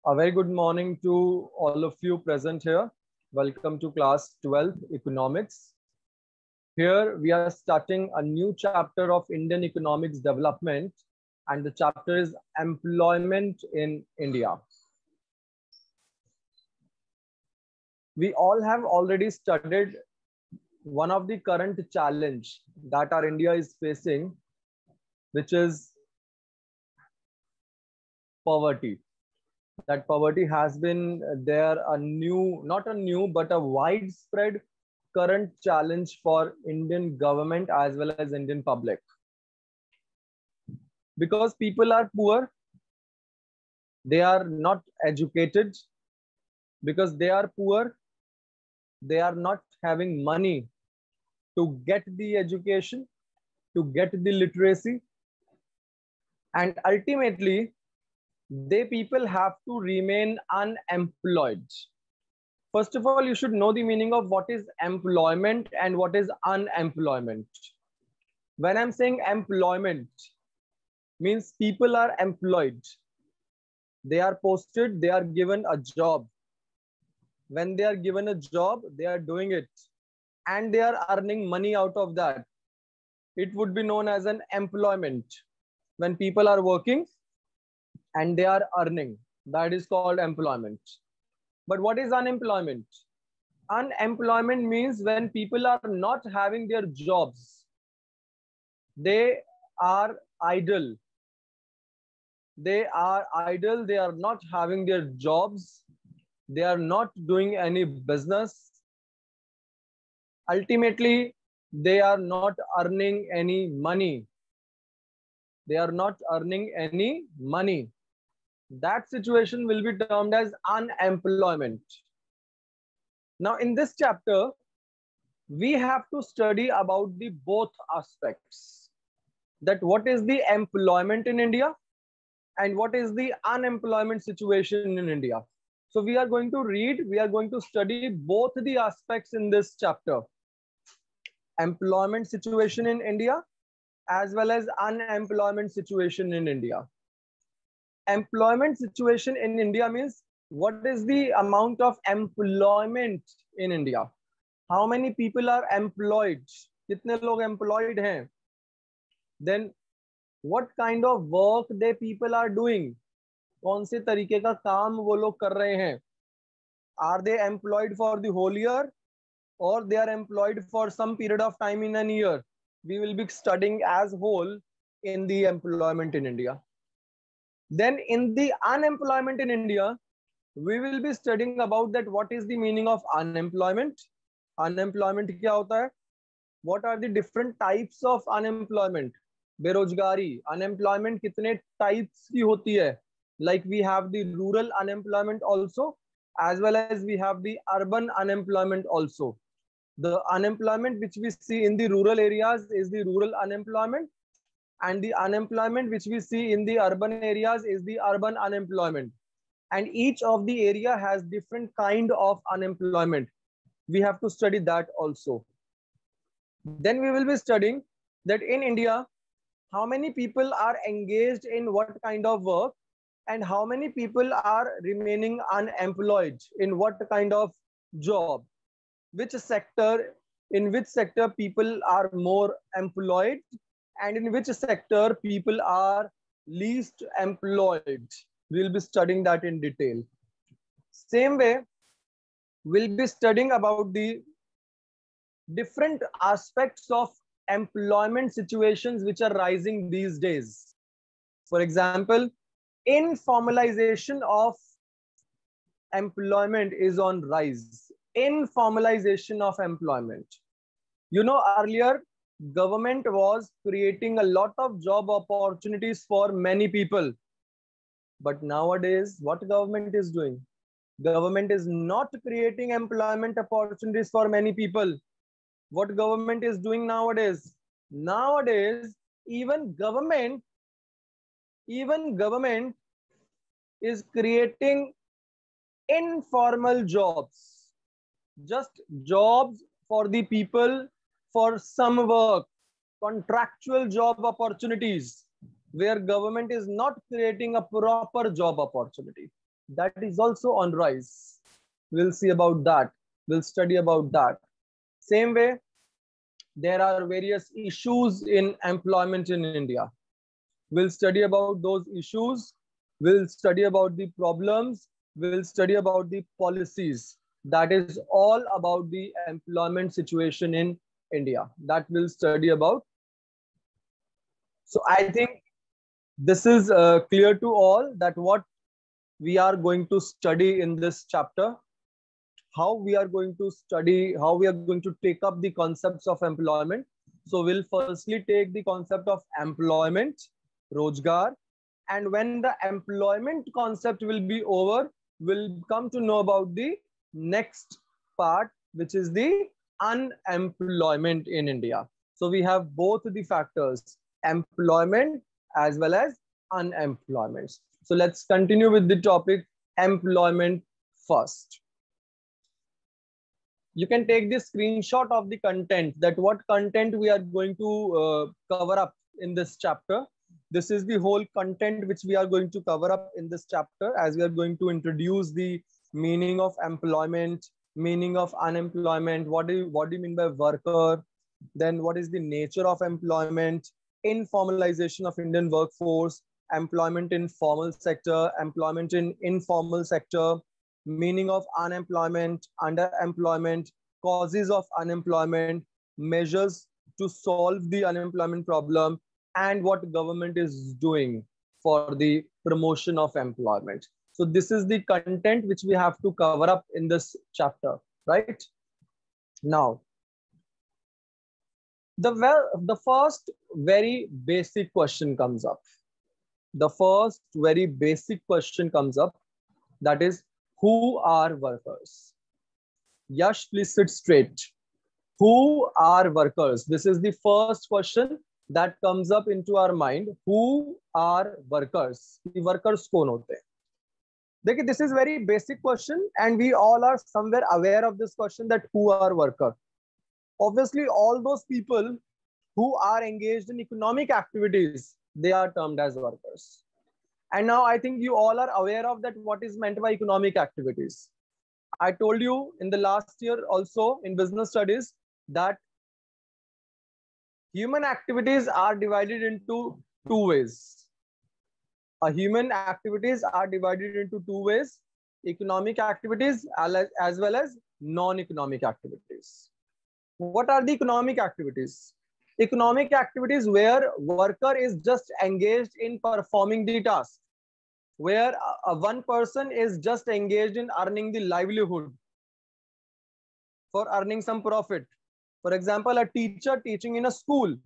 A very good morning to all of you present here. Welcome to class 12 economics. Here we are starting a new chapter of Indian economics development, and the chapter is employment in India. We all have already studied one of the current challenge that our India is facing, which is poverty. That poverty has been there not a new, but a widespread current challenge for Indian government as well as Indian public. Because people are poor, they are not educated. Because they are poor, they are not having money to get the education, to get the literacy. And ultimately, they people have to remain unemployed. First of all, you should know the meaning of what is employment and what is unemployment. When I'm saying employment, means people are employed. They are posted, they are given a job. When they are given a job, they are doing it. And they are earning money out of that. It would be known as an employment. When people are working and they are earning, that is called employment. But what is unemployment? Unemployment means when people are not having their jobs. They are idle. They are idle. They are not having their jobs. They are not doing any business. Ultimately, they are not earning any money. They are not earning any money. That situation will be termed as unemployment. Now, in this chapter, we have to study about the both aspects. That what is the employment in India and what is the unemployment situation in India. So we are going to study both the aspects in this chapter. Employment situation in India as well as unemployment situation in India. Employment situation in India means what is the amount of employment in India? How many people are employed? कितने लोग employed हैं? Then what kind of work they people are doing? कौन से तरीके का काम वो लोग कर रहे हैं? Are they employed for the whole year or they are employed for some period of time in an year? We will be studying as whole in the employment in India. Then in the unemployment in India, we will be studying about that what is the meaning of unemployment. Unemployment क्या होता है? What are the different types of unemployment? बेरोजगारी, unemployment कितने types की होती है? Like we have the rural unemployment also, as well as we have the urban unemployment also. The unemployment which we see in the rural areas is the rural unemployment, and the unemployment which we see in the urban areas is the urban unemployment. And each of the area has different kind of unemployment. We have to study that also. Then we will be studying that in India, how many people are engaged in what kind of work and how many people are remaining unemployed in what kind of job. In which sector people are more employed and in which sector people are least employed. We'll be studying that in detail. Same way, we'll be studying about the different aspects of employment situations which are rising these days. For example, informalization of employment is on rise. Informalization of employment. You know, earlier, government was creating a lot of job opportunities for many people. But nowadays, what government is doing? Government is not creating employment opportunities for many people. What government is doing nowadays? Nowadays, even government is creating informal jobs. Just jobs for the people for some work, contractual job opportunities, where government is not creating a proper job opportunity. that is also on rise. We'll see about that. We'll study about that. Same way, there are various issues in employment in India. We'll study about those issues. We'll study about the problems. We'll study about the policies. That is all about the employment situation in India. That we'll study about. So I think this is clear to all that what we are going to study in this chapter, how we are going to study, how we are going to take up the concepts of employment. So we'll firstly take the concept of employment, Rojgar, and when the employment concept will be over, we'll come to know about the next part, which is the unemployment in India. So we have both the factors, employment as well as unemployment. So let's continue with the topic employment first. You can take this screenshot of the content, that what content we are going to cover up in this chapter. This is the whole content which we are going to cover up in this chapter, as we are going to introduce the meaning of employment, meaning of unemployment, what do you mean by worker, then what is the nature of employment, informalization of Indian workforce, employment in formal sector, employment in informal sector, meaning of unemployment, underemployment, causes of unemployment, measures to solve the unemployment problem, and what government is doing for the promotion of employment. So this is the content which we have to cover up in this chapter, right? Now, the first very basic question comes up. The first very basic question comes up, that is, who are workers? Yash, please sit straight. Who are workers? This is the first question that comes up into our mind. Who are workers? The workers kaun hote hain? Dekhiye, this is very basic question, and we all are somewhere aware of this question, that who are workers? Obviously, all those people who are engaged in economic activities, they are termed as workers. And now I think you all are aware of that what is meant by economic activities. I told you in the last year also in business studies that human activities are divided into two ways. Human activities are divided into two ways: economic activities as well as non-economic activities. What are the economic activities? Economic activities where worker is just engaged in performing the task, where one person is just engaged in earning the livelihood, for earning some profit. For example, a teacher teaching in a school.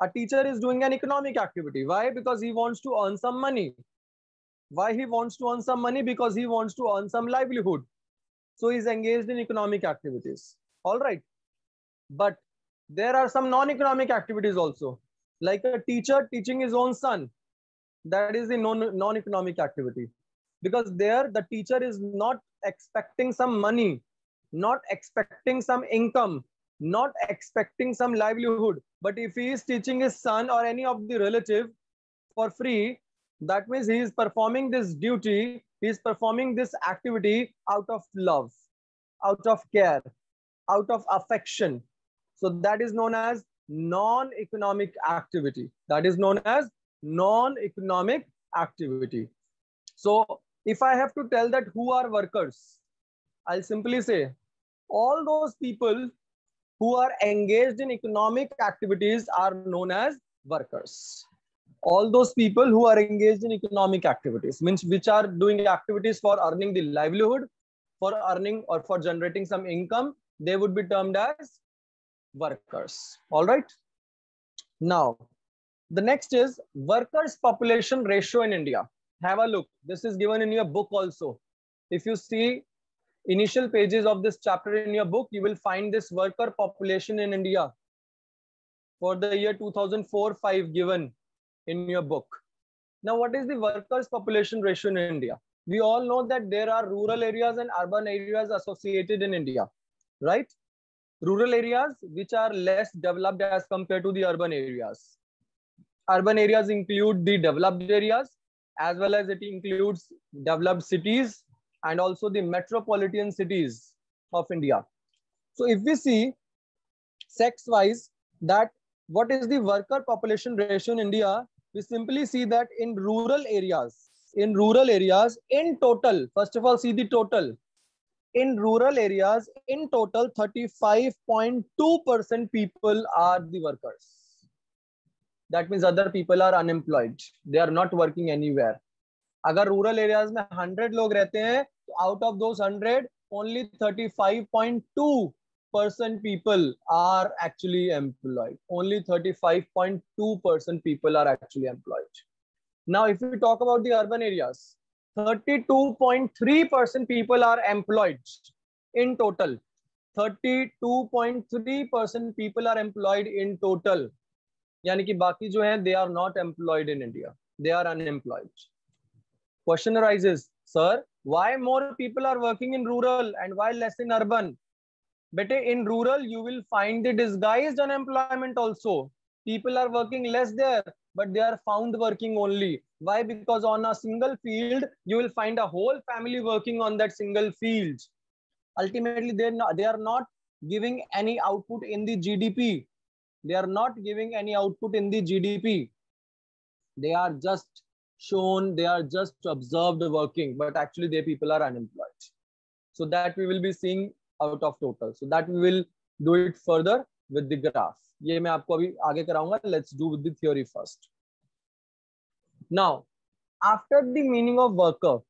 A teacher is doing an economic activity. Why? Because he wants to earn some money. Why he wants to earn some money? Because he wants to earn some livelihood. So he's engaged in economic activities. All right. But there are some non-economic activities also, like a teacher teaching his own son. That is the non-economic activity, because there the teacher is not expecting some money, not expecting some income, not expecting some livelihood. But if he is teaching his son or any of the relative for free, that means he is performing this duty, he is performing this activity out of love, out of care, out of affection. So that is known as non-economic activity. That is known as non-economic activity. So if I have to tell that who are workers, I'll simply say all those people who are engaged in economic activities are known as workers. All those people who are engaged in economic activities, means which are doing activities for earning the livelihood, for earning or for generating some income, they would be termed as workers. All right. Now, the next is workers population ratio in India. Have a look. This is given in your book also. If you see initial pages of this chapter in your book, you will find this worker population in India for the year 2004-5 given in your book. Now, what is the workers population ratio in India? We all know that there are rural areas and urban areas associated in India, right? Rural areas which are less developed as compared to the urban areas. Urban areas include the developed areas, as well as it includes developed cities and also the metropolitan cities of India. So if we see sex wise that what is the worker population ratio in India, we simply see that in rural areas, in total, first of all, see the total. In rural areas, in total, 35.2% people are the workers. That means other people are unemployed. They are not working anywhere. अगर rural areas में 100 लोग रहते हैं, तो out of those 100, only 35.2% people are actually employed. Only 35.2% people are actually employed. Now, if we talk about the urban areas, 32.3% people are employed in total. 32.3% people are employed in total. यानी कि बाकी जो है they are not employed in India. They are unemployed. Question arises, sir, why more people are working in rural and why less in urban? Bete, in rural, you will find the disguised unemployment also. People are working less there, but they are found working only. Why? Because on a single field, you will find a whole family working on that single field. Ultimately, they are not giving any output in the GDP. They are not giving any output in the GDP. They are just shown, they are just observed working, but actually they people are unemployed. So that we will be seeing out of total. So that we will do it further with the graph. ये मैं आपको अभी आगे कराऊंगा. Let's do with the theory first. Now, after the meaning of worker,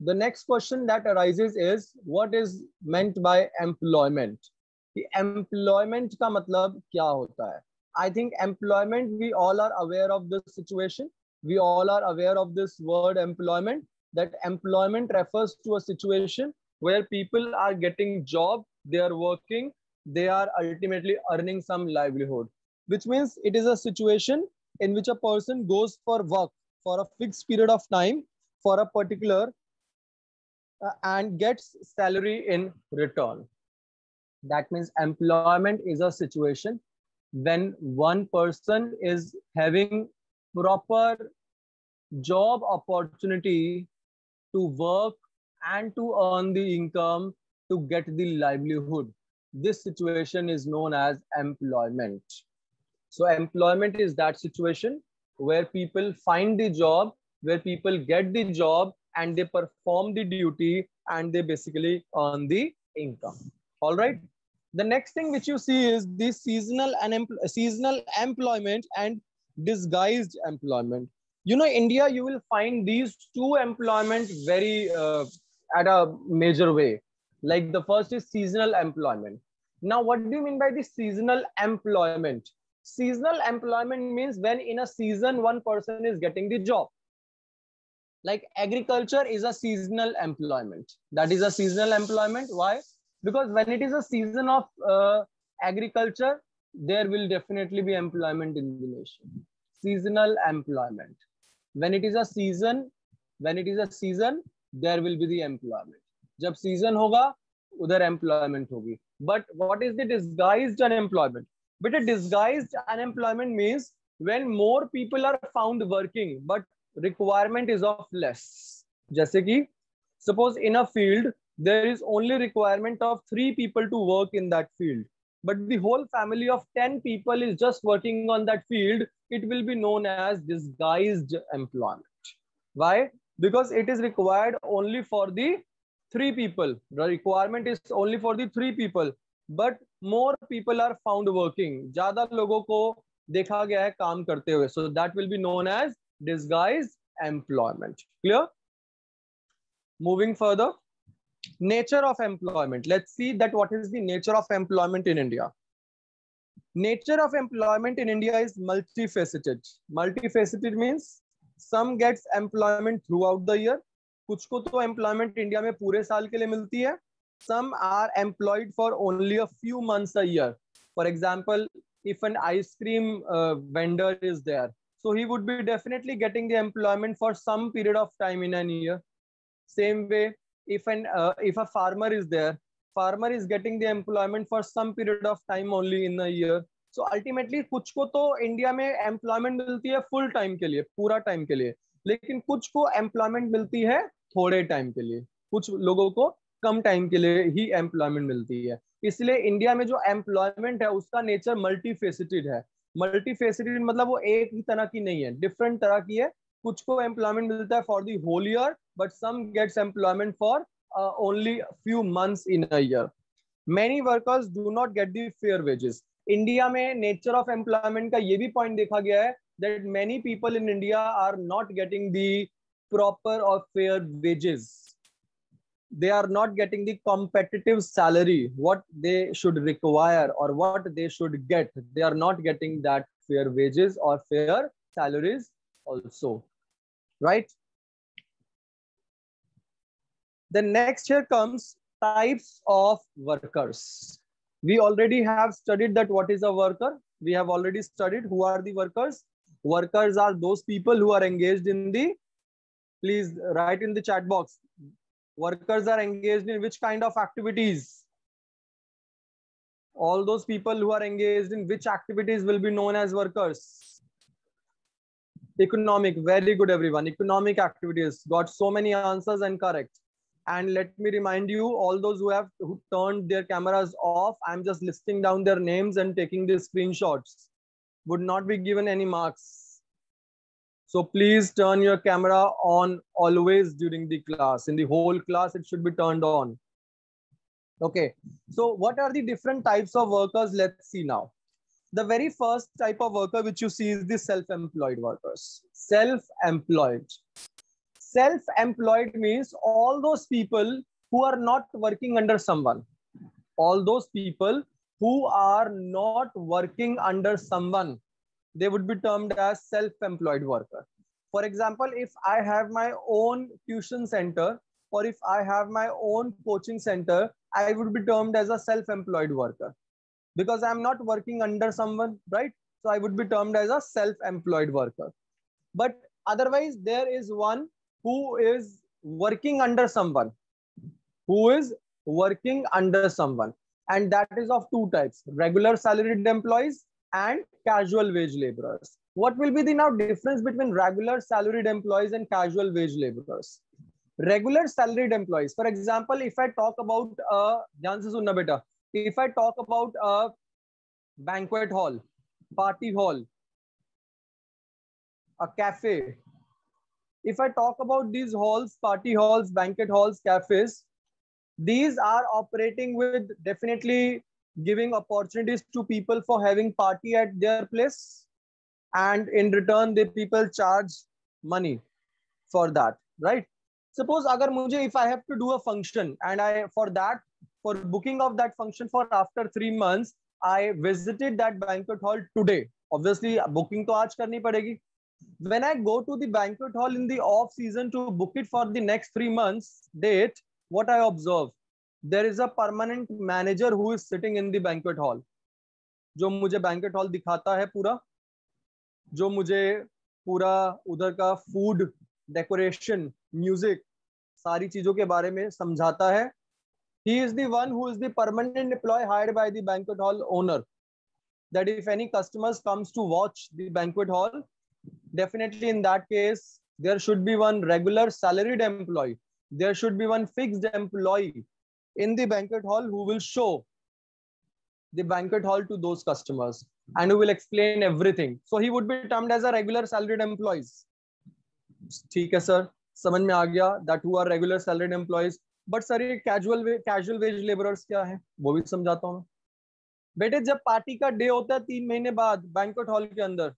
the next question that arises is what is meant by employment? The employment का मतलब क्या होता है? I think employment, we all are aware of this situation. We all are aware of this word employment, that employment refers to a situation where people are getting job, they are working, they are ultimately earning some livelihood, which means it is a situation in which a person goes for work for a fixed period of time for a particular and gets salary in return. That means employment is a situation when one person is having proper job opportunity to work and to earn the income to get the livelihood. This situation is known as employment. So employment is that situation where people find the job, where people get the job and they perform the duty and they basically earn the income. All right. The next thing which you see is the seasonal employment and disguised employment. You know, India, you will find these two employment very at a major way. Like the first is seasonal employment. Now, what do you mean by the seasonal employment? Seasonal employment means when in a season, one person is getting the job. Like agriculture is a seasonal employment. That is a seasonal employment. Why? Because when it is a season of agriculture, there will definitely be employment in the nation. Seasonal employment. When it is a season, there will be the employment. जब season होगा, उधर employment होगी. But what is the disguised unemployment? But a disguised unemployment means when more people are found working, but requirement is of less. जैसे कि suppose in a field, there is only requirement of 3 people to work in that field. But the whole family of 10 people is just working on that field. It will be known as disguised employment. Why? Because it is required only for the 3 people. The requirement is only for the 3 people. But more people are found working. ज़्यादा लोगों को देखा गया है काम करते हुए. So that will be known as disguised employment. Clear? Moving further. Nature of employment. Let's see that what is the nature of employment in India. Nature of employment in India is multifaceted. Multifaceted means some gets employment throughout the year. कुछ को तो employment India में पूरे साल के लिए मिलती है. Some are employed for only a few months a year. For example, if an ice cream vendor is there, so he would be definitely getting the employment for some period of time in a year. Same way, if a farmer is there, farmer is getting the employment for some period of time only in a year. So ultimately कुछ को तो India में employment मिलती है full time के लिए, पूरा time के लिए. लेकिन कुछ को एम्प्लॉयमेंट मिलती है थोड़े टाइम के लिए, कुछ लोगों को कम टाइम के लिए ही एम्प्लॉयमेंट मिलती है। इसलिए इंडिया में जो एम्प्लॉयमेंट है उसका नेचर मल्टीफेसिटेड है। मल्टीफेसिटेड मतलब वो एक ही तरह की नहीं है, डिफरेंट तरह की है। कुछ को एम्प्लॉयमेंट मिलता है for the whole year, but some gets employment for only few months in a year. Many workers do not get the fair wages. India में नेचर ऑफ एम्प्लॉयमेंट का ये भी पॉइंट देखा गया है that many people in India are not getting the proper or fair wages. They are not getting the competitive salary, what they should require or what they should get. They are not getting that fair wages or fair salaries also, right? The next here comes types of workers. We already have studied that what is a worker. We have already studied who are the workers. Workers are those people who are engaged in the, please write in the chat box, workers are engaged in which kind of activities? All those people who are engaged in which activities will be known as workers? Economic, very good everyone. Economic activities, got so many answers and correct. And let me remind you, all those who turned their cameras off, I'm just listing down their names and taking the screenshots. Would not be given any marks. So please turn your camera on always during the class. In the whole class, it should be turned on. Okay, so what are the different types of workers? Let's see now. The very first type of worker which you see is the self-employed workers. Self-employed. Self-employed means all those people who are not working under someone. All those people who are not working under someone, they would be termed as self-employed worker. For example, if I have my own tuition center or if I have my own coaching center, I would be termed as a self-employed worker because I'm not working under someone, right? So I would be termed as a self-employed worker. But otherwise, there is one who is working under someone, who is working under someone. And that is of two types, regular salaried employees and casual wage laborers. What will be the now difference between regular salaried employees and casual wage laborers? Regular salaried employees, for example, if I talk about dhyan se sunna beta, if I talk about a banquet hall, party hall, a cafe, if I talk about these halls, party halls, banquet halls, cafes, these are operating with definitely giving opportunities to people for having party at their place, and in return the people charge money for that, right? Suppose agar mujhe, if I have to do a function and I for booking of that function for after 3 months, I visited that banquet hall today. Obviously booking to aaj karni padegi. When I go to the banquet hall in the off season to book it for the next 3 months date, what I observe, there is a permanent manager who is sitting in the banquet hall, जो मुझे banquet hall दिखाता है पूरा, जो मुझे पूरा उधर का फूड, डेकोरेशन, म्यूजिक, सारी चीजों के बारे में समझाता है. He is the one who is the permanent employee hired by the banquet hall owner. That if any customers comes to watch the banquet hall, definitely in that case, there should be one regular salaried employee. There should be one fixed employee in the banquet hall who will show the banquet hall to those customers and who will explain everything. So he would be termed as a regular salaried employees. ठीक है sir, समझ में आ गया that who are regular salaried employees. But sir ये casual wage laborers क्या है, वो भी समझाता हूँ. बेटे जब पार्टी का डे होता है 3 महीने बाद बैंक्वेट हॉल के अंदर,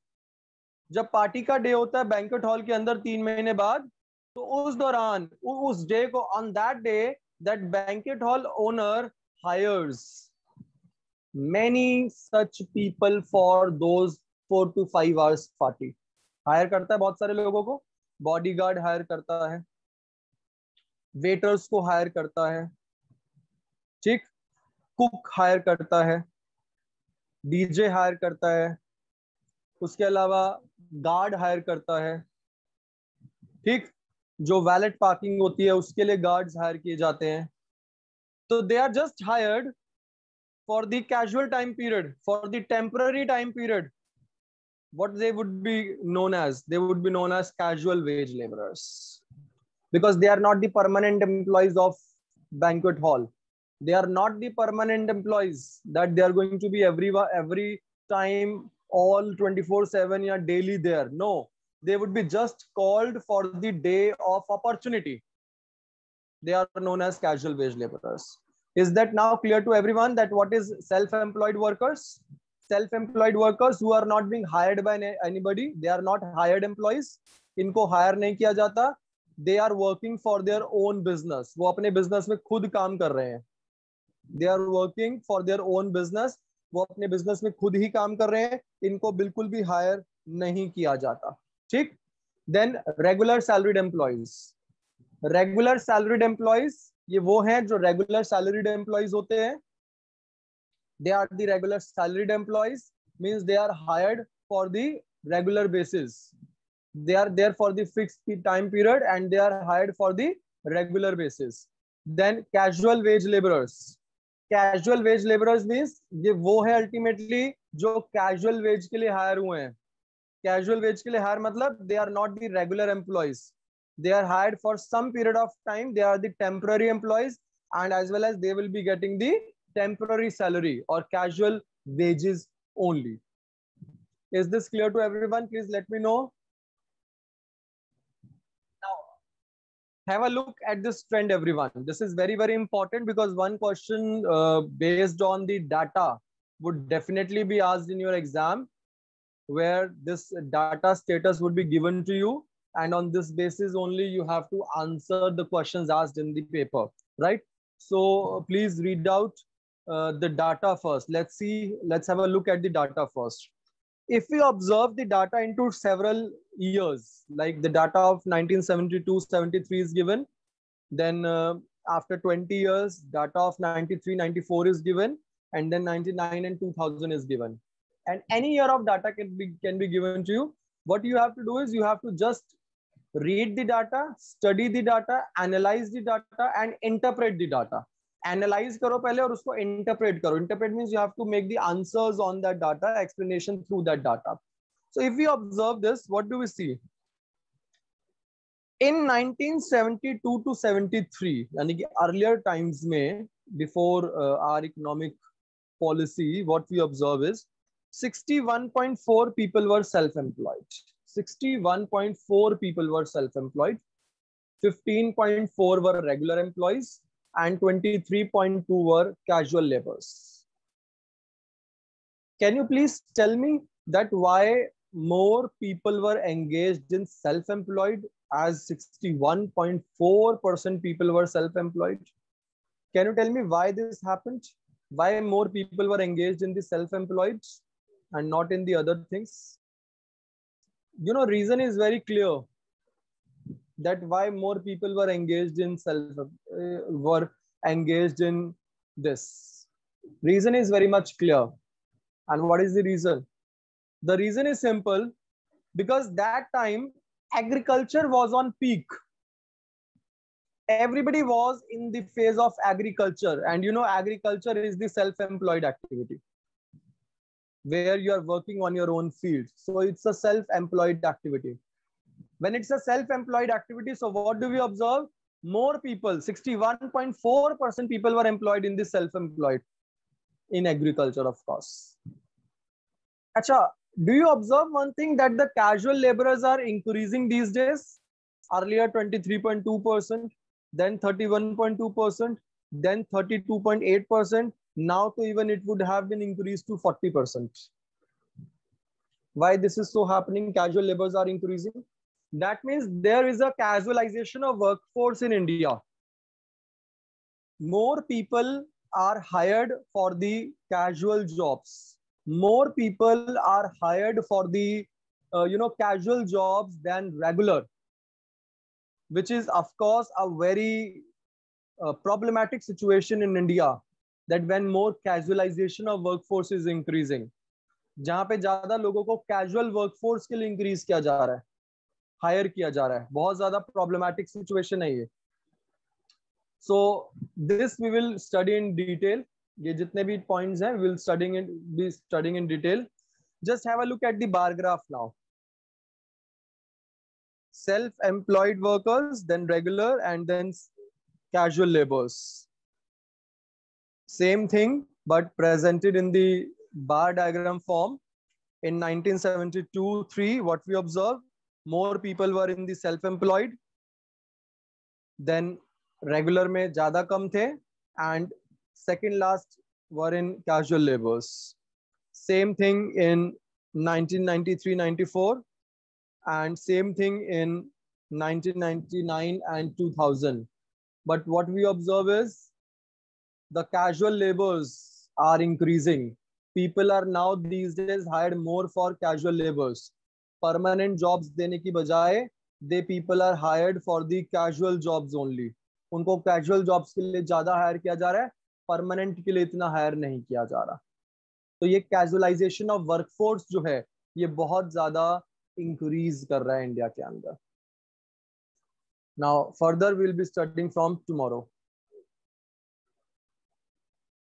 जब पार्टी का डे होता है बैंक्वेट हॉल के अंदर 3 महीने बाद, तो उस दौरान उस डे को, on that day, that banquet hall owner hires many such people for those 4 to 5 hours party. Higher करता है बहुत सारे लोगों को, बॉडीगार्ड हायर करता है, वेटर्स को हायर करता है, ठीक, कुक हायर करता है, डीजे हायर करता है, उसके अलावा गार्ड हायर करता है, ठीक, जो वैलेट पार्किंग होती है उसके लिए गार्ड्स हायर किए जाते हैं. तो they are just hired for the casual time period, for the temporary time period. what they would be known as? They would be known as casual wage laborers, because they are not the permanent employees of banquet hall. They are not the permanent employees that they are going to be every time all 24/7 or daily there. No, they would be just called for the day of opportunity. They are known as casual wage laborers. Is that now clear to everyone that what is self-employed workers? Self-employed workers who are not being hired by anybody. They are not hired employees. इनको hire नहीं किया जाता. They are working for their own business. वो अपने business में खुद काम कर रहे हैं. They are working for their own business. वो अपने business में खुद ही काम कर रहे हैं. इनको बिल्कुल भी hire नहीं किया जाता. ठीक? Then regular salaried employees. Regular salaried employees ये वो हैं जो रेगुलर सैलरीड एम्प्लॉइज होते हैं. They are the regular salaried employees means they are hired for the regular basis. They are there for the fixed time period and they are hired for the regular basis. Then casual wage labourers. Casual wage labourers means ये वो है ultimately जो casual veg के लिए higher हुए हैं. Casual veg के लिए हायर मतलब they are not the regular employees. They are hired for some period of time. They are the temporary employees, and as well as they will be getting the temporary salary or casual wages only. Is this clear to everyone? Please let me know. Now, have a look at this trend, everyone. This is very, very important because one question based on the data would definitely be asked in your exam, where this data status would be given to you. And on this basis only you have to answer the questions asked in the paper, right? So please read out the data first. Let's have a look at the data first. If we observe the data into several years, like the data of 1972-73 is given, then after 20 years data of 93-94 is given, and then 99 and 2000 is given, and any year of data can be given to you. What you have to do is you have to just read the data, study the data, analyze the data, and interpret the data. Analyze करो पहले और उसको interpret करो. Interpret means you have to make the answers on that data, explanation through that data. So if we observe this, what do we see? In 1972 to 73, यानी कि earlier times में, before our economic policy, what we observe is 61.4 people were self-employed. 61.4 people were self-employed, 15.4 were regular employees, and 23.2 were casual laborers. Can you please tell me that why more people were engaged in self-employed as 61.4% people were self-employed? Can you tell me why this happened? Why more people were engaged in the self-employed and not in the other things? You know, reason is very clear that why more people were engaged in this. Reason is very much clear. And what is the reason? The reason is simple, because that time agriculture was on peak. Everybody was in the phase of agriculture, and you know, agriculture is the self-employed activity where you are working on your own field. So it's a self-employed activity. When it's a self-employed activity, so what do we observe? More people, 61.4% people were employed in the self-employed in agriculture, of course. Acha, do you observe one thing, that the casual laborers are increasing these days? Earlier 23.2%, then 31.2%, then 32.8%. Now to even it would have been increased to 40%. Why this is so happening? Casual laborers are increasing. That means there is a casualization of workforce in India. More people are hired for the casual jobs. More people are hired for the casual jobs than regular, which is of course a very problematic situation in India. That when more casualization of workforce is increasing, जहां पे ज्यादा लोगों को casual workforce के लिए increase किया जा रहा है, हायर किया जा रहा है, बहुत ज्यादा प्रॉब्लमैटिक सिचुएशन है ये. So this we will study in detail. ये जितने भी पॉइंट्स हैं, will be studying in detail. Just have a look at the bar graph now. Self-employed workers, then regular, and then casual laborers. Same thing, but presented in the bar diagram form. In 1972-3, what we observed, more people were in the self-employed, then regular में ज़्यादा कम थे, and second last were in casual laborers. Same thing in 1993-94, and same thing in 1999 and 2000. But what we observe is the casual laborers are increasing. People are now these days hired more for casual laborers. Permanent jobs देने की बजाय they people are hired for the casual jobs only. उनको casual jobs के लिए ज्यादा higher किया जा रहा है, परमानेंट के लिए इतना हायर नहीं किया जा रहा. तो ये कैजुअलाइजेशन ऑफ वर्कफोर्स जो है ये बहुत ज्यादा इंक्रीज कर रहा है इंडिया के अंदर. Now further we'll be studying from tomorrow.